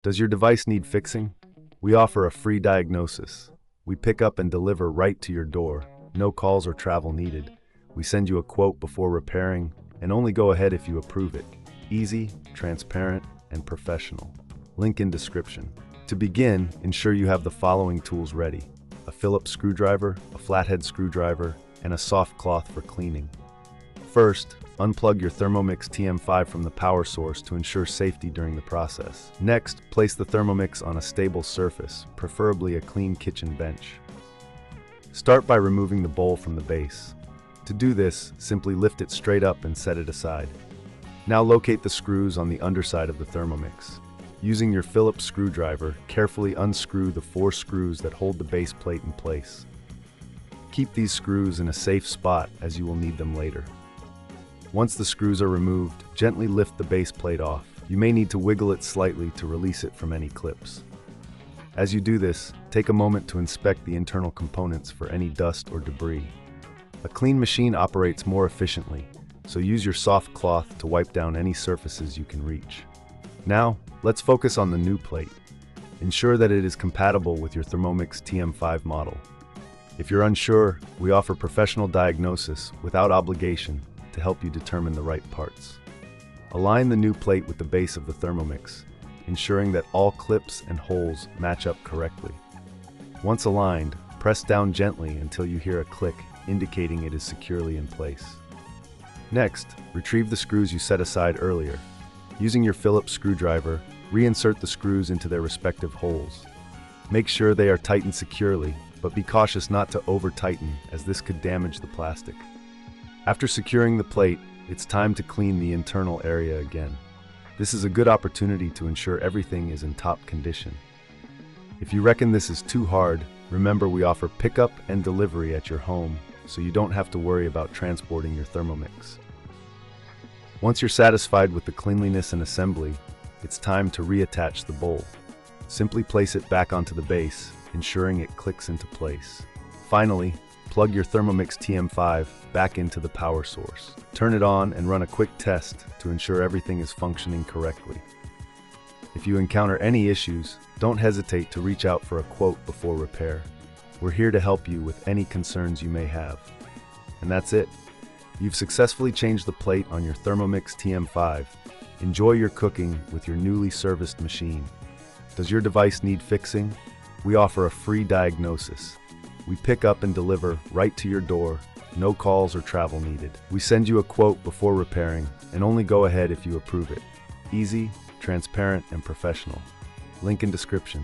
Does your device need fixing? We offer a free diagnosis. We pick up and deliver right to your door. No calls or travel needed. We send you a quote before repairing and only go ahead if you approve it. Easy, transparent, and professional. Link in description. To begin, ensure you have the following tools ready: a Phillips screwdriver, a flathead screwdriver, and a soft cloth for cleaning. First, unplug your Thermomix TM5 from the power source to ensure safety during the process. Next, place the Thermomix on a stable surface, preferably a clean kitchen bench. Start by removing the bowl from the base. To do this, simply lift it straight up and set it aside. Now locate the screws on the underside of the Thermomix. Using your Phillips screwdriver, carefully unscrew the 4 screws that hold the base plate in place. Keep these screws in a safe spot as you will need them later. Once the screws are removed, gently lift the base plate off. You may need to wiggle it slightly to release it from any clips. As you do this, take a moment to inspect the internal components for any dust or debris. A clean machine operates more efficiently, so use your soft cloth to wipe down any surfaces you can reach. Now, let's focus on the new plate. Ensure that it is compatible with your Thermomix TM5 model. If you're unsure, we offer professional diagnosis without obligation to help you determine the right parts. Align the new plate with the base of the Thermomix, ensuring that all clips and holes match up correctly. Once aligned, press down gently until you hear a click indicating it is securely in place. Next, retrieve the screws you set aside earlier. Using your Phillips screwdriver, reinsert the screws into their respective holes. Make sure they are tightened securely, but be cautious not to over-tighten, as this could damage the plastic. After securing the plate, it's time to clean the internal area again. This is a good opportunity to ensure everything is in top condition. If you reckon this is too hard, remember we offer pickup and delivery at your home, so you don't have to worry about transporting your Thermomix. Once you're satisfied with the cleanliness and assembly, it's time to reattach the bowl. Simply place it back onto the base, ensuring it clicks into place. Finally, plug your Thermomix TM5 back into the power source. Turn it on and run a quick test to ensure everything is functioning correctly. If you encounter any issues, don't hesitate to reach out for a quote before repair. We're here to help you with any concerns you may have. And that's it. You've successfully changed the plate on your Thermomix TM5. Enjoy your cooking with your newly serviced machine. Does your device need fixing? We offer a free diagnosis. We pick up and deliver right to your door. No calls or travel needed. We send you a quote before repairing and only go ahead if you approve it. Easy, transparent, and professional. Link in description.